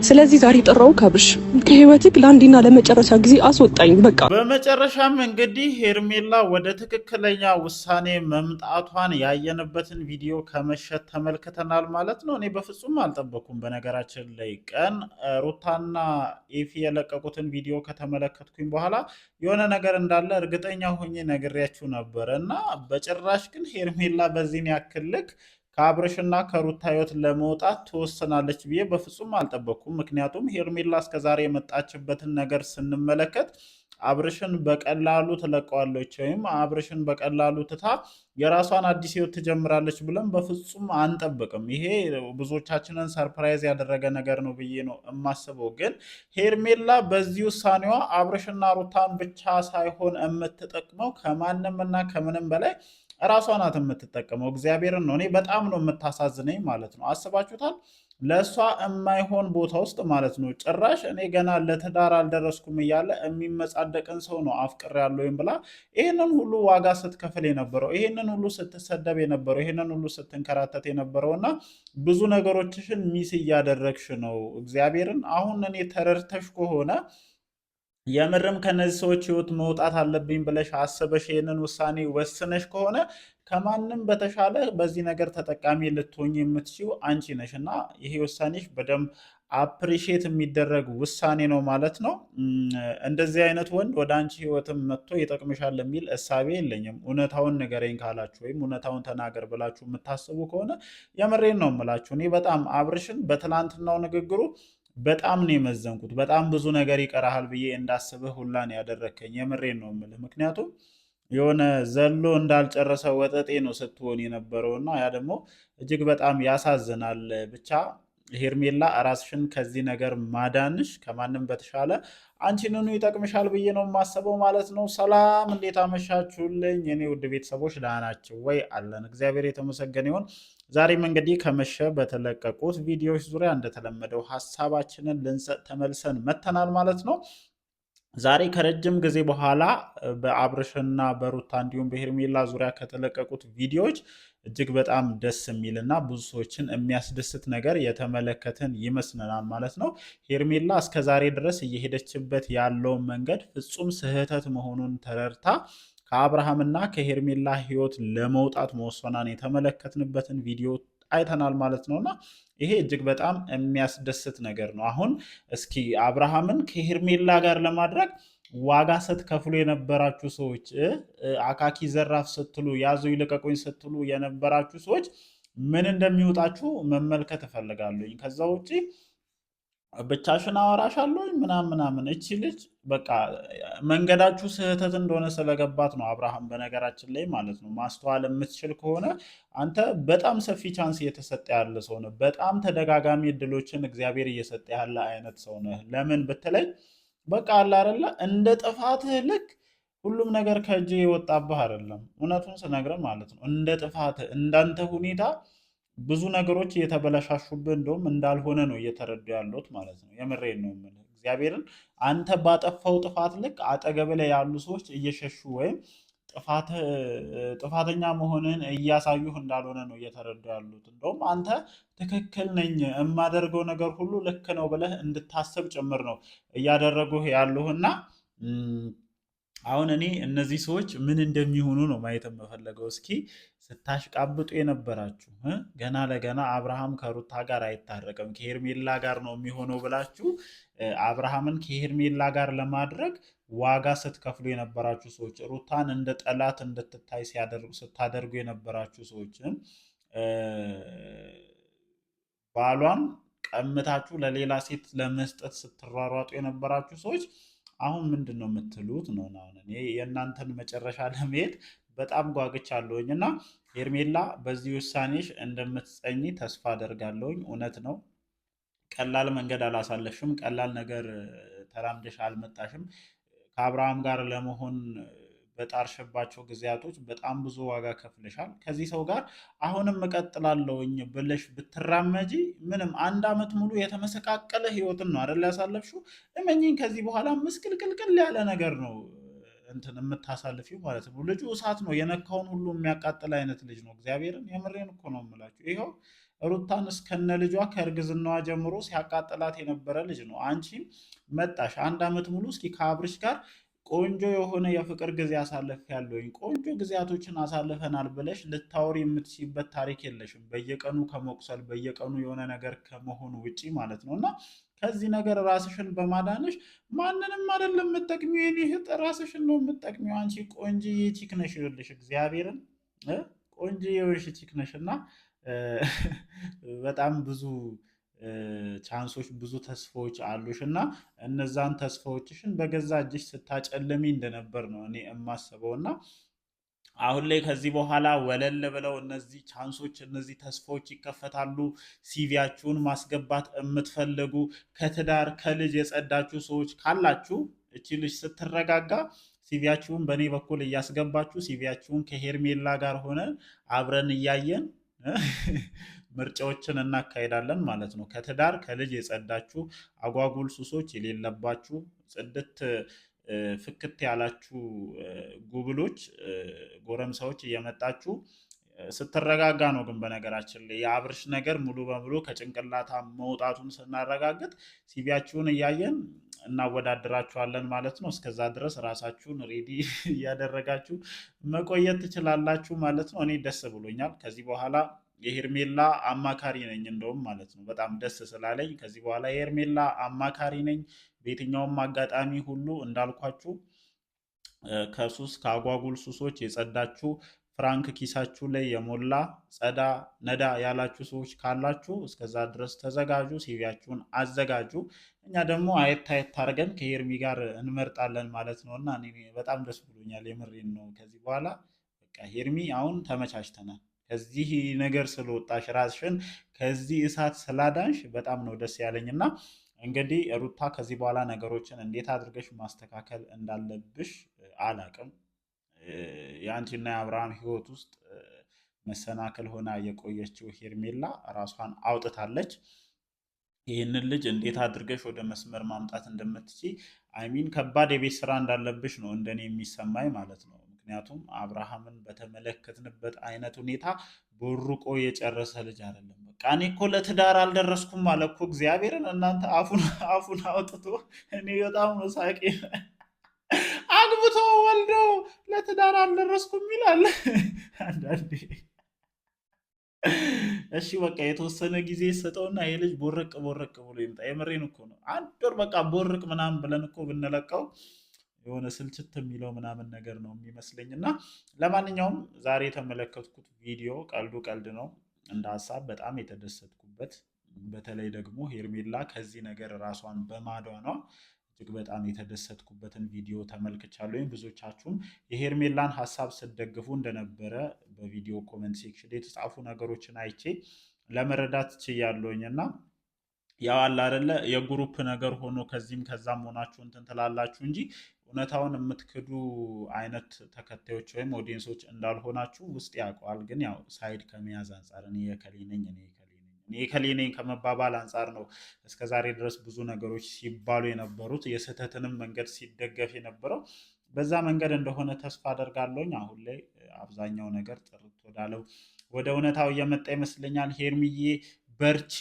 ስለዚህ ዛሬ ጠራው ካብርሽ ከህይወትክ ለአንዴና ለመጨረሻ ጊዜ አስወጣኝ በቃ። በመጨረሻም እንግዲህ ሄርሜላ ወደ ትክክለኛ ውሳኔ መምጣቷን ያየንበትን ቪዲዮ ከመሸት ተመልክተናል ማለት ነው። እኔ በፍጹም አልጠበኩም። በነገራችን ላይ ቀን ሩታና ኤፊ የለቀቁትን ቪዲዮ ከተመለከትኩኝ በኋላ የሆነ ነገር እንዳለ እርግጠኛ ሆኜ ነግሬያችሁ ነበረ እና በጭራሽ ግን ሄርሜላ በዚህን ያክል ልክ ከአብርሽና ከሩታ ህይወት ለመውጣት ትወስናለች ብዬ በፍጹም አልጠበቅኩም። ምክንያቱም ሄርሜላ እስከዛሬ የመጣችበትን ነገር ስንመለከት አብርሽን በቀላሉ ትለቀዋለች ወይም አብርሽን በቀላሉ ትታ የራሷን አዲስ ህይወት ትጀምራለች ብለን በፍጹም አንጠብቅም። ይሄ ብዙዎቻችንን ሰርፕራይዝ ያደረገ ነገር ነው ብዬ ነው የማስበው። ግን ሄርሜላ በዚህ ውሳኔዋ አብርሽና ሩታን ብቻ ሳይሆን የምትጠቅመው ከማንም እና ከምንም በላይ እራሷ ናት የምትጠቀመው። እግዚአብሔርን ነው። እኔ በጣም ነው የምታሳዝነኝ ማለት ነው። አስባችሁታል? ለእሷ የማይሆን ቦታ ውስጥ ማለት ነው ጭራሽ እኔ ገና ለትዳር አልደረስኩም እያለ የሚመጻደቅን ሰው ነው አፍቅሬያለሁ ወይም ብላ ይህንን ሁሉ ዋጋ ስትከፍል የነበረው፣ ይህንን ሁሉ ስትሰደብ የነበረው፣ ይህንን ሁሉ ስትንከራተት የነበረው እና ብዙ ነገሮችሽን ሚስ እያደረግሽ ነው። እግዚአብሔርን አሁን እኔ ተረድተሽ ከሆነ የምርም ከነዚህ ሰዎች ህይወት መውጣት አለብኝ ብለሽ አስበሽ ይህንን ውሳኔ ወስነሽ ከሆነ ከማንም በተሻለ በዚህ ነገር ተጠቃሚ ልትሆኝ የምትችው አንቺ ነሽ እና ይሄ ውሳኔሽ በደንብ አፕሪሺየት የሚደረግ ውሳኔ ነው ማለት ነው። እንደዚህ አይነት ወንድ ወደ አንቺ ህይወትም መጥቶ ይጠቅምሻል የሚል እሳቤ የለኝም። እውነታውን ንገረኝ ካላችሁ ወይም እውነታውን ተናገር ብላችሁ የምታስቡ ከሆነ የምሬን ነው የምላችሁ። እኔ በጣም አብርሽን በትላንትናው ንግግሩ በጣም ነው የመዘንኩት። በጣም ብዙ ነገር ይቀርሃል ብዬ እንዳስብህ ሁላን ያደረከኝ የምሬን ነው የምልህ። ምክንያቱም የሆነ ዘሎ እንዳልጨረሰ ወጠጤ ነው ስትሆን የነበረው እና ያ ደግሞ እጅግ በጣም ያሳዝናል። ብቻ ሄርሜላ ራስሽን ከዚህ ነገር ማዳንሽ ከማንም በተሻለ አንቺንኑ ይጠቅምሻል ብዬ ነው የማስበው ማለት ነው። ሰላም፣ እንዴት አመሻችሁልኝ የኔ ውድ ቤተሰቦች? ደህና ናችሁ ወይ? አለን፣ እግዚአብሔር የተመሰገነ ይሁን። ዛሬም እንግዲህ ከመሸ በተለቀቁት ቪዲዮዎች ዙሪያ እንደተለመደው ሀሳባችንን ልንሰጥ ተመልሰን መተናል ማለት ነው። ዛሬ ከረጅም ጊዜ በኋላ በአብርሽና በሩታ እንዲሁም በሄርሜላ ዙሪያ ከተለቀቁት ቪዲዮዎች እጅግ በጣም ደስ የሚል እና ብዙ ሰዎችን የሚያስደስት ነገር የተመለከትን ይመስለናል ማለት ነው። ሄርሜላ እስከ ዛሬ ድረስ እየሄደችበት ያለውን መንገድ ፍጹም ስህተት መሆኑን ተረድታ ከአብርሃምና ከሄርሜላ ህይወት ለመውጣት መወሰኗን የተመለከትንበትን ቪዲዮ አይተናል ማለት ነውና ይሄ እጅግ በጣም የሚያስደስት ነገር ነው። አሁን እስኪ አብርሃምን ከሄርሜላ ጋር ለማድረግ ዋጋ ስትከፍሉ የነበራችሁ ሰዎች፣ አካኪ ዘራፍ ስትሉ፣ ያዙ ይልቀቁኝ ስትሉ የነበራችሁ ሰዎች ምን እንደሚወጣችሁ መመልከት እፈልጋለሁ። ከዛ ውጭ ብቻሽን አወራሻለሁ ምናምን እቺ ልጅ በቃ መንገዳችሁ ስህተት እንደሆነ ስለገባት ነው። አብርሃም በነገራችን ላይ ማለት ነው ማስተዋል የምትችል ከሆነ አንተ በጣም ሰፊ ቻንስ እየተሰጠ ያለ ሰው ነህ። በጣም ተደጋጋሚ እድሎችን እግዚአብሔር እየሰጠ ያለ አይነት ሰው ነህ። ለምን ብትለኝ በቃ አለ አይደለ እንደ ጥፋትህ ልክ ሁሉም ነገር ከእጅ የወጣብህ አይደለም። እውነቱን ስነግርህ ማለት ነው እንደ ጥፋትህ እንዳንተ ሁኔታ ብዙ ነገሮች እየተበላሻሹብህ እንደውም እንዳልሆነ ነው እየተረዱ ያሉት ማለት ነው። የምሬን ነው የምልህ እግዚአብሔርን። አንተ ባጠፋው ጥፋት ልክ አጠገብ ላይ ያሉ ሰዎች እየሸሹ ወይም ጥፋተኛ መሆንን እያሳዩህ እንዳልሆነ ነው እየተረዱ ያሉት። እንደውም አንተ ትክክል ነኝ የማደርገው ነገር ሁሉ ልክ ነው ብለህ እንድታስብ ጭምር ነው እያደረጉህ ያሉህና አሁን እኔ እነዚህ ሰዎች ምን እንደሚሆኑ ነው ማየት የምፈለገው። እስኪ ስታሽቃብጡ የነበራችሁ ገና ለገና አብርሃም ከሩታ ጋር አይታረቅም ከሄርሜላ ጋር ነው የሚሆነው ብላችሁ አብርሃምን ከሄርሜላ ጋር ለማድረግ ዋጋ ስትከፍሉ የነበራችሁ ሰዎች፣ ሩታን እንደ ጠላት እንድትታይ ስታደርጉ የነበራችሁ ሰዎችን ባሏን ቀምታችሁ ለሌላ ሴት ለመስጠት ስትሯሯጡ የነበራችሁ ሰዎች አሁን ምንድን ነው የምትሉት ነው? አሁን እኔ የእናንተን መጨረሻ ለመሄድ በጣም ጓግቻለሁኝ እና ሄርሜላ በዚህ ውሳኔሽ እንደምትጸኚ ተስፋ አደርጋለሁኝ። እውነት ነው ቀላል መንገድ አላሳለፍሽም። ቀላል ነገር ተራምደሽ አልመጣሽም። ከአብርሃም ጋር ለመሆን በጣርሽባቸው ጊዜያቶች በጣም ብዙ ዋጋ ከፍለሻል። ከዚህ ሰው ጋር አሁንም እቀጥላለሁኝ ብለሽ ብትራመጂ ምንም 1 ዓመት ሙሉ የተመሰቃቀለ ህይወትን ነው አይደል ያሳለፍሽው። እመኚኝ ከዚህ በኋላ ምስቅልቅልቅል ያለ ነገር ነው እንትን የምታሳልፊው ማለት ነው። ልጁ እሳት ነው፣ የነካውን ሁሉ የሚያቃጥል አይነት ልጅ ነው። እግዚአብሔርን የምሬን እኮ ነው የምላችሁ። ይኸው ሩታን እስከነ ልጇ ከእርግዝናዋ ጀምሮ ሲያቃጥላት የነበረ ልጅ ነው። አንቺም መጣሽ 1 ዓመት ሙሉ እስኪ ከአብርሽ ጋር ቆንጆ የሆነ የፍቅር ጊዜ አሳልፍ ያለውኝ ቆንጆ ጊዜያቶችን አሳልፈናል ብለሽ ልታወሪ የምትችይበት ታሪክ የለሽም። በየቀኑ ከመቁሰል በየቀኑ የሆነ ነገር ከመሆኑ ውጪ ማለት ነው። እና ከዚህ ነገር ራስሽን በማዳንሽ ማንንም አይደለም የምትጠቅሚው፣ የኔ እህት ራስሽን ነው የምትጠቅሚው። አንቺ ቆንጆዬ ቺክ ነሽ፣ ይኸውልሽ እግዚአብሔርን ቆንጆዬ የሆንሽ ቺክ ነሽ እና በጣም ብዙ ቻንሶች ብዙ ተስፋዎች አሉሽ እና እነዛን ተስፋዎችሽን በገዛ እጅሽ ስታጨልሚ እንደነበር ነው እኔ የማስበው። እና አሁን ላይ ከዚህ በኋላ ወለል ብለው እነዚህ ቻንሶች እነዚህ ተስፋዎች ይከፈታሉ። ሲቪያችሁን ማስገባት የምትፈልጉ ከትዳር ከልጅ የጸዳችሁ ሰዎች ካላችሁ እቺ ልጅ ስትረጋጋ ሲቪያችሁን በእኔ በኩል እያስገባችሁ ሲቪያችሁን ከሄርሜላ ጋር ሆነን አብረን እያየን ምርጫዎችን እናካሄዳለን ማለት ነው። ከትዳር ከልጅ የጸዳችሁ አጓጉል ሱሶች የሌለባችሁ ጽድት ፍክት ያላችሁ ጉብሎች ጎረምሳዎች እየመጣችሁ ስትረጋጋ ነው። ግን በነገራችን ላይ የአብርሽ ነገር ሙሉ በሙሉ ከጭንቅላታ መውጣቱን ስናረጋግጥ ሲቪያችሁን እያየን እናወዳድራችኋለን ማለት ነው። እስከዛ ድረስ ራሳችሁን ሬዲ እያደረጋችሁ መቆየት ትችላላችሁ ማለት ነው። እኔ ደስ ብሎኛል። ከዚህ በኋላ የሄርሜላ አማካሪ ነኝ እንደውም ማለት ነው። በጣም ደስ ስላለኝ ከዚህ በኋላ የሄርሜላ አማካሪ ነኝ። በየትኛውም አጋጣሚ ሁሉ እንዳልኳችሁ ከሱስ ከአጓጉል ሱሶች የጸዳችሁ ፍራንክ ኪሳችሁ ላይ የሞላ ጸዳ ነዳ ያላችሁ ሰዎች ካላችሁ እስከዛ ድረስ ተዘጋጁ፣ ሲቪያችሁን አዘጋጁ። እኛ ደግሞ አየት አየት አድርገን ከሄርሚ ጋር እንመርጣለን ማለት ነው። እና እኔ በጣም ደስ ብሎኛል፣ የምሬን ነው። ከዚህ በኋላ በቃ ሄርሚ አሁን ተመቻችተናል። ከዚህ ነገር ስለወጣሽ ራስሽን ከዚህ እሳት ስላዳንሽ በጣም ነው ደስ ያለኝ። እና እንግዲህ ሩታ ከዚህ በኋላ ነገሮችን እንዴት አድርገሽ ማስተካከል እንዳለብሽ አላቅም። የአንቺና የአብርሃም ህይወት ውስጥ መሰናክል ሆና የቆየችው ሄርሜላ ራሷን አውጥታለች። ይህንን ልጅ እንዴት አድርገሽ ወደ መስመር ማምጣት እንደምትችይ አይሚን ከባድ የቤት ስራ እንዳለብሽ ነው እንደኔ የሚሰማኝ ማለት ነው። ምክንያቱም አብርሃምን በተመለከትንበት አይነት ሁኔታ ቦርቆ የጨረሰ ልጅ አይደለም። በቃ እኔ እኮ ለትዳር አልደረስኩም አለ እኮ እግዚአብሔርን። እናንተ አፉን አውጥቶ እኔ በጣም ነው ሳቄ። አግብቶ ወልዶ ለትዳር አልደረስኩም ይላል አንዳንዴ። እሺ በቃ የተወሰነ ጊዜ ሰጠውና ይሄ ልጅ ቦረቅ ቦረቅ ብሎ ይምጣ። የምሬን እኮ ነው። 1 ወር በቃ ቦርቅ ምናምን ብለን እኮ ብንለቀው የሆነ ስልችት የሚለው ምናምን ነገር ነው የሚመስለኝ። እና ለማንኛውም ዛሬ የተመለከትኩት ቪዲዮ ቀልዱ ቀልድ ነው። እንደ ሀሳብ በጣም የተደሰትኩበት፣ በተለይ ደግሞ ሄርሜላ ከዚህ ነገር ራሷን በማዳኗ እጅግ በጣም የተደሰትኩበትን ቪዲዮ ተመልክቻለሁ። ብዙዎቻችሁም የሄርሜላን ሀሳብ ስትደግፉ እንደነበረ በቪዲዮ ኮመንት ሴክሽን የተጻፉ ነገሮችን አይቼ ለመረዳት ችያለሁኝ። እና ያው አለ አይደለ የግሩፕ ነገር ሆኖ ከዚህም ከዛም ሆናችሁ እንትን ትላላችሁ እንጂ እውነታውን የምትክዱ አይነት ተከታዮች ወይም ኦዲየንሶች እንዳልሆናችሁ ውስጥ ያውቀዋል። ግን ያው ሳይድ ከመያዝ አንጻር እኔ የከሌ ነኝ እኔ የከሌ ነኝ ከመባባል አንጻር ነው እስከዛሬ ድረስ ብዙ ነገሮች ሲባሉ የነበሩት፣ የስህተትንም መንገድ ሲደገፍ የነበረው በዛ መንገድ እንደሆነ ተስፋ አደርጋለሁኝ። አሁን ላይ አብዛኛው ነገር ጥርት ወዳለው ወደ እውነታው እየመጣ ይመስለኛል። ሄርሚዬ በርቺ፣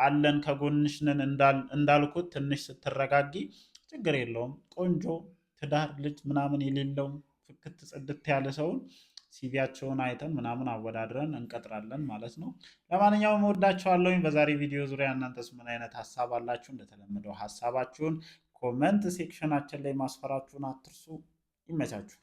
አለን ከጎንሽ ነን እንዳልኩት ትንሽ ስትረጋጊ ችግር የለውም። ቆንጆ ትዳር ልጅ ምናምን የሌለው ፍክት ጽድት ያለ ሰውን ሲቪያቸውን አይተን ምናምን አወዳድረን እንቀጥራለን ማለት ነው። ለማንኛውም ወዳችኋለሁኝ። በዛሬ ቪዲዮ ዙሪያ እናንተስ ምን አይነት ሀሳብ አላችሁ? እንደተለመደው ሀሳባችሁን ኮመንት ሴክሽናችን ላይ ማስፈራችሁን አትርሱ። ይመቻችሁ።